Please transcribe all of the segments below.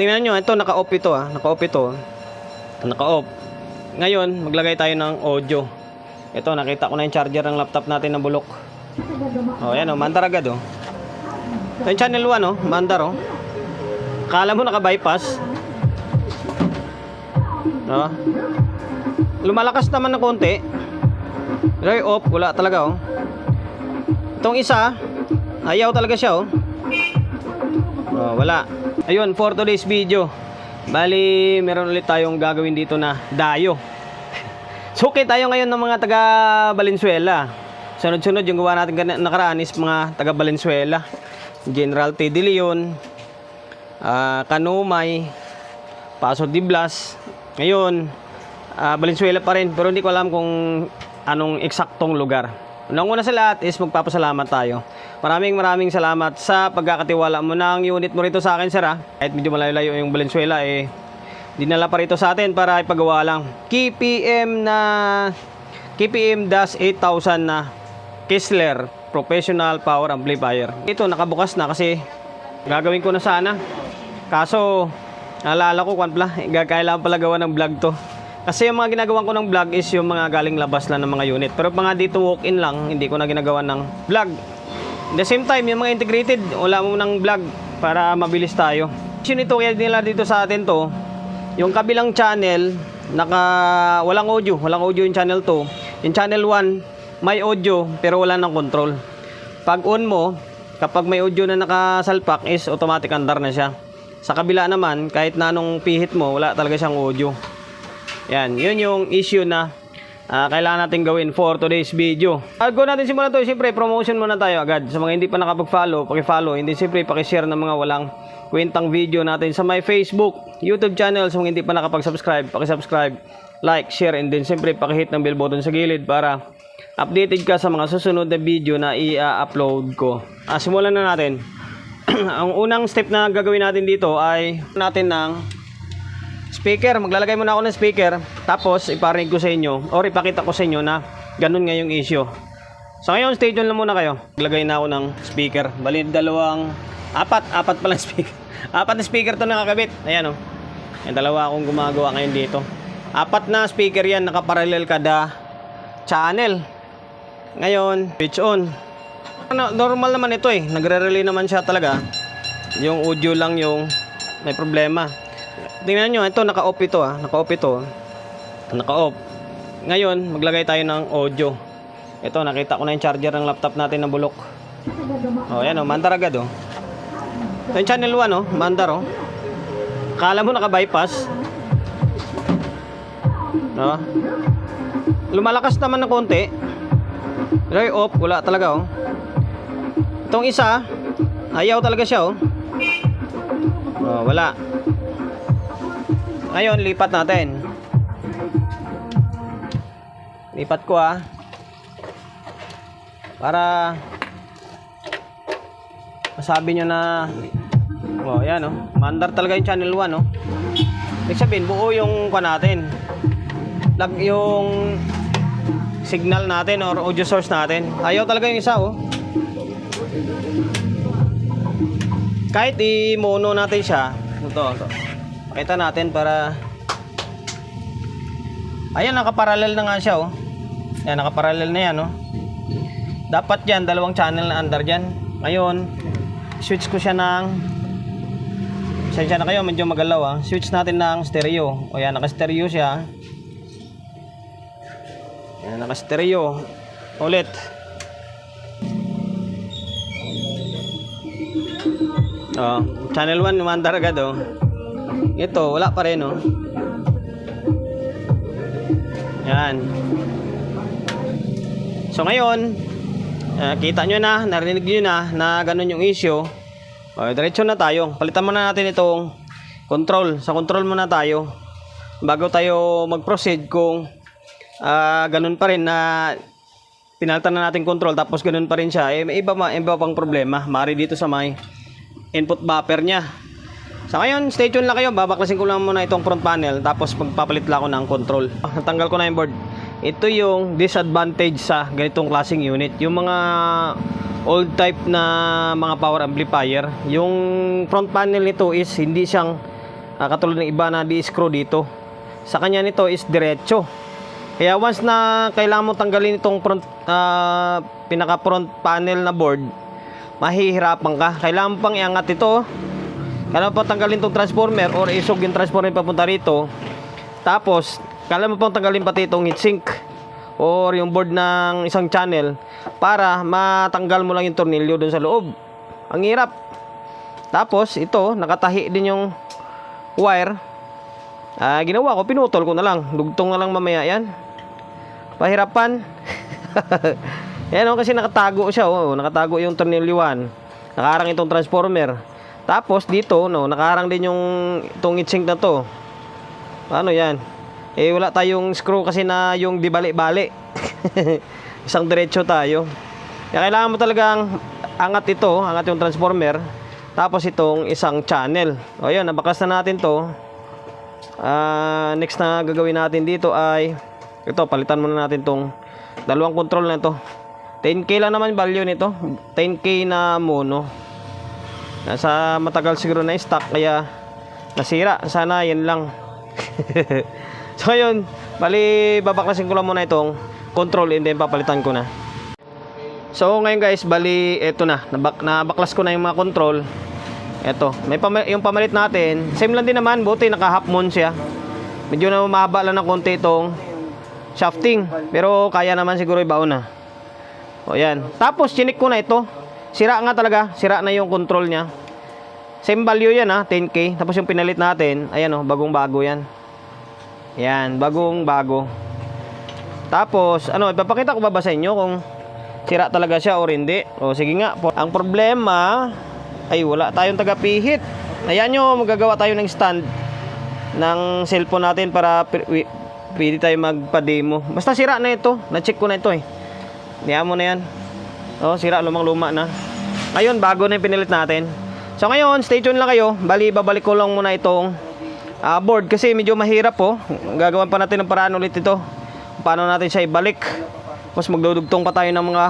Tingnan nyo, ito naka-off ito naka-off ito. Naka-off. Ngayon, maglagay tayo ng audio. Ito, nakita ko na yung charger ng laptop natin na bulok. Oh, yan mandar agad Ito yung channel 1 mandar Kala mo naka-bypass. Lumalakas naman ng konti. Pero off, wala talaga Itong isa, ayaw talaga siya wala. Ayun, for today's video, bali meron ulit tayong gagawin dito na dayo. Suki tayo ngayon ng mga taga Valenzuela. Sunod-sunod yung gawa natin nakaraan is mga taga Valenzuela. General T. De Leon, Kanumay, Paso de Blas. Ngayon, Valenzuela pa rin, pero hindi ko alam kung anong eksaktong lugar. Unang-una sa lahat is magpapasalamat tayo. Maraming salamat sa pagkakatiwala mo ng unit mo rito sa akin, sir. Kahit medyo malayo-layo yung Valenzuela, dinala pa rito sa atin para ipagawa lang. KPM-8000 na Kistler Professional Power Amplifier. Ito nakabukas na kasi gagawin ko na sana. Kaso, naalala ko, kailangan pala gawa ng vlog to. Kasi yung mga ginagawa ko ng vlog is yung mga galing labas lang ng mga unit. Pero mga dito walk-in lang, hindi ko na ginagawa ng vlog. At the same time, yung mga integrated, wala mo ng vlog para mabilis tayo. Yun ito, kaya nila dito sa atin to, yung kabilang channel, walang audio yung channel 2. Yung channel 1, may audio, pero wala ng control. Pag on mo, kapag may audio na nakasalpak, is automatic andar na siya. Sa kabila naman, kahit na anong pihit mo, wala talaga siyang audio. Yan, yun yung issue na kailangan natin gawin for today's video. Bago natin simulan to, siyempre promotion muna tayo agad. Sa mga hindi pa nakapag-follow, paki-follow. Hindi siyempre paki-share ng mga walang kwentang video natin sa my Facebook, YouTube channel. Sa mga hindi pa nakapag-subscribe, paki-subscribe, like, share, and then siyempre paki-hit ng bell button sa gilid para updated ka sa mga susunod na video na i-upload ko. Simulan na natin. Ang unang step na gagawin natin dito ay natin ng speaker. Maglalagay muna ako ng speaker, tapos iparinig ko sa inyo or ipakita ko sa inyo na ganun nga yung issue. So ngayon, stay tuned lang muna kayo. Maglagay na ako ng speaker. Bali, apat pala speaker. Apat na speaker to nakakabit. Ayan Yung dalawa akong gumagawa ngayon dito. Apat na speaker yan, nakaparallel kada channel. Ngayon, switch on. Normal naman ito nagre-relay naman siya talaga. Yung audio lang yung may problema. Tingnan nyo, ito naka-off ito naka-off ito. Naka-off. Ngayon, maglagay tayo ng audio. Ito, nakita ko na yung charger ng laptop natin na bulok. Yan mandar agad Ito yung channel 1 mandar Kala mo naka-bypass. Lumalakas naman ng konti. Pero off, wala talaga Itong isa, ayaw talaga siya wala. Ngayon, lipat natin. Lipat ko para masabi nyo na yan mandar talaga yung channel 1 Ibig sabihin, buo yung natin. Yung signal natin or audio source natin. Ayaw talaga yung isa Kahit i-mono natin siya. Ito. Pakita natin para ayan, nakaparallel na nga siya Yan, nakaparallel na yan Dapat yan, dalawang channel na andar dyan. Ngayon, switch ko siya ng sensya na kayo, medyo magalaw switch natin ng stereo. Yan, naka-stereo siya. Yan, naka-stereo. Ulit. Channel 1 mandar agad Ito, wala pa rin Yan. So ngayon, kita nyo na, narinig nyo na ganun yung issue. Diretso na tayo. Palitan muna natin itong control. Sa control muna tayo bago tayo mag-proceed kung ganun pa rin na pinalitan na natin control tapos ganun pa rin siya. May iba pang problema. Mari dito sa may input buffer nya. So ngayon, stay tuned lang kayo. Babaklasin ko lang muna itong front panel, tapos magpapalit lang ako ng control. Natanggal ko na yung board. Ito yung disadvantage sa ganitong klaseng unit. Yung mga old type na mga power amplifier, yung front panel nito is hindi siyang Katulad ng iba na di-screw dito. Sa kanya nito is diretso. Kaya once na kailangan mo tanggalin itong front, pinaka front panel na board, mahihirapan ka. Kailangan mo pang iangat ito. Kailangan mo pang tanggalin itong transformer or isog yung transformer papunta rito. Tapos kailangan mo pang tanggalin pati itong heatsink or yung board ng isang channel para matanggal mo lang yung tornilyo dun sa loob. Ang hirap. Tapos ito, nakatahi din yung wire. Ginawa ko, pinutol ko na lang. Dugtong na lang mamaya yan. Pahirapan. Yan o, kasi nakatago siya. Nakatago yung tornilyo 1. Nakaharang itong transformer. Tapos dito, nakaharang din yung itong heatsink na to. Ano yan? Wala tayong screw kasi na yung dibali-bali. Isang diretso tayo. Kaya kailangan mo talagang angat ito, angat yung transformer. Tapos itong isang channel. O yun, nabaklas na natin to. Next na gagawin natin dito ay ito, palitan muna natin tong dalawang control na ito. 10K lang naman value nito. 10K na mono. Nasa matagal siguro na stock kaya nasira. Sana yan lang. So yun, bali babaklasin ko lang muna itong control and then papalitan ko na. So ngayon guys, bali eto na, nabaklas ko na yung mga control. Eto, yung pamalit natin, same lang din naman, buti naka half moon siya. Medyo na mahaba lang ng konti itong shafting, pero kaya naman siguro ibaon na. O yan, tapos chinik ko na ito. Sira nga talaga, sira na yung control niya. Same value yan 10K. Tapos yung pinalit natin, ayan bagong bago yan. Yan, bagong bago. Tapos, ipapakita ko ba sa inyo kung sira talaga siya o hindi? O sige nga, ang problema ay wala tayong tagapihit. Ayan nyo, magagawa tayo ng stand ng cellphone natin para pwede tayo magpa-demo. Basta sira na ito, na-check ko na ito Diyan mo na yan. Sira, lumang-luma na. Ngayon, bago na yung pinilit natin. So ngayon, stay tuned lang kayo. Bali, babalik ko lang muna itong board kasi medyo mahirap Gagawan pa natin ng paraan ulit ito. Paano natin siya ibalik. Mas magdudugtong pa tayo ng mga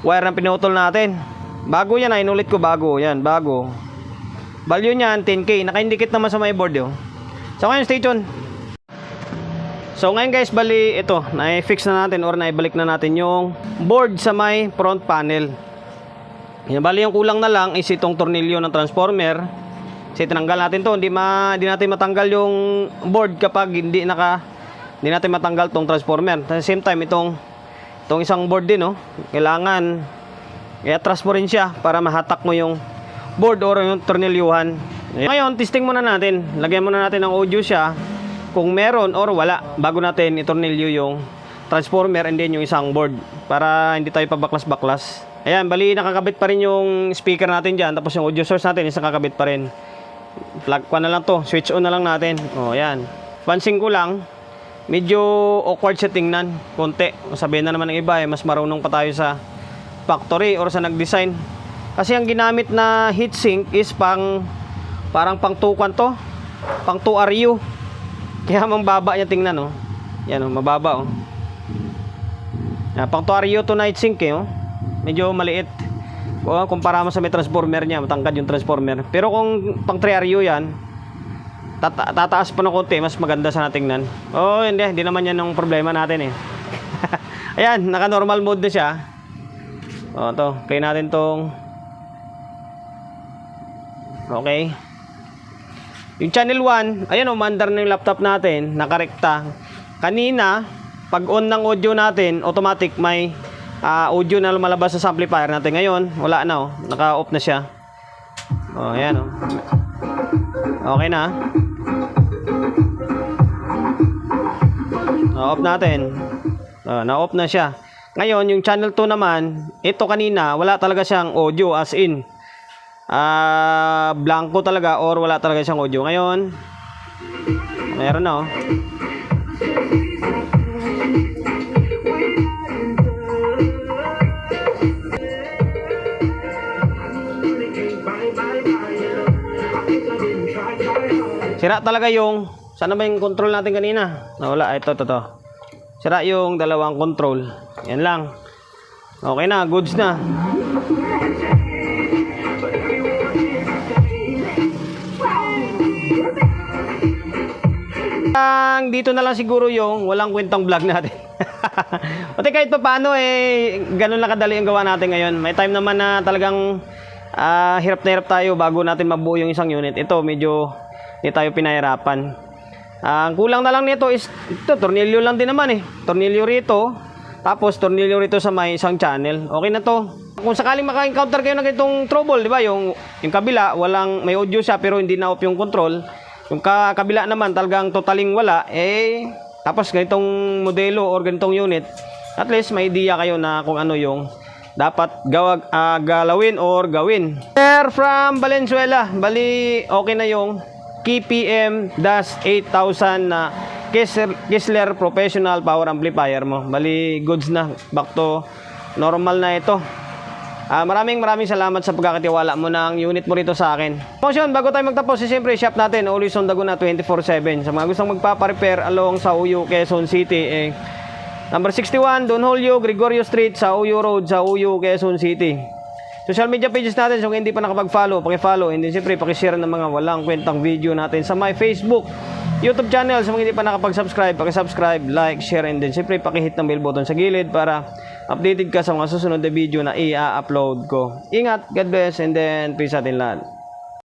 wire na pinutol natin. Bago yan inulit ko bago. Yan, bago. Value niyan, 10K. Naka-indicate naman sa my board So ngayon, stay tuned. So ngayon guys, bali ito, na-fix na natin or naibalik na natin yung board sa may front panel. Yan, bali yung kulang na lang is itong tornilyo ng transformer. Kasi tinanggal natin to, hindi natin matanggal yung board kapag hindi natin matanggal tong transformer. At the same time, itong isang board din kailangan i-atras mo rin siya para mahatak mo yung board or yung tornilyuhan. Ngayon, testing muna natin. Lagyan muna natin ng audio siya kung meron or wala bago natin itornilyo yung transformer and then yung isang board para hindi tayo pabaklas-baklas. Ayan, bali nakakabit pa rin yung speaker natin dyan, tapos yung audio source natin isang kakabit pa rin. Plug pa na lang to, switch on na lang natin. Ayan, pansin ko lang medyo awkward siya tingnan konti. Sabihin na naman ng iba mas marunong pa tayo sa factory or sa nag-design kasi ang ginamit na heatsink is parang pang 2 kwanto, pang 2RU. Kaya mababa niya tingnan Yan mababa pang 2RU to na heatsink medyo maliit kumpara mo sa may transformer niya, matangkad yung transformer. Pero kung pang 3RU yan, tataas pa ng konti, mas maganda sana tingnan. Hindi naman yan ang problema natin Ayan, naka normal mode na siya. Play natin tong okay. Yung channel 1, ayan mandar na yung laptop natin, nakarekta. Kanina, pag on ng audio natin, automatic may audio na lumalabas sa amplifier natin. Ngayon, wala na naka-off na siya. Ayan okay na. Na-off natin. Na-off na siya. Ngayon, yung channel 2 naman, ito kanina, wala talaga siyang audio as in. Blanco talaga or wala talaga siyang audio. Ngayon, meron na Sira talaga yung, sana ba yung control natin kanina? Nawala, ito. Sira yung dalawang control. Yan lang. Okay na, goods na. Dito na lang siguro yung walang kwentang vlog natin. Pati kahit pa paano ganun lang kadali ang gawa natin ngayon. May time naman na talagang hirap na hirap tayo bago natin mabuo yung isang unit. Ito medyo hindi tayo pinahirapan. Ang kulang na lang nito is ito, tornilyo lang din naman Tornilyo rito, tapos tornilyo rito sa may isang channel. Okay na to. Kung sakaling maka-encounter kayo ng itong trouble, di ba? Yung kabila, may audio siya pero hindi na off yung control. Yung kabila naman talagang totaling wala, tapos ganitong modelo or ganitong unit, at least may idea kayo na kung ano yung dapat galawin or gawin. Sir from Valenzuela, bali okay na yung KPM-8000 na Kistler Professional Power Amplifier mo. Bali goods na, back to normal na ito. Maraming salamat sa pagkakatiwala mo ng unit mo rito sa akin. Motion, bago tayo magtapos, siyempre shop natin always on Laguna 24/7. Sa mga gustong magpapa-repair along sa Uyo, Quezon City, number 61 Don Julio Gregorio Street sa Uyo Road sa Uyo, Quezon City. Social media pages natin, so kung hindi pa nakapag-follow, paki-follow, and then siyempre paki-share ng mga walang kwentang video natin sa my Facebook, YouTube channel. Sa mga hindi pa nakapag-subscribe, paki-subscribe, like, share, and then siyempre paki-hit ng bell button sa gilid para updated ka sa mga susunod na video na i-upload ko. Ingat, God bless, and then peace atin lahat.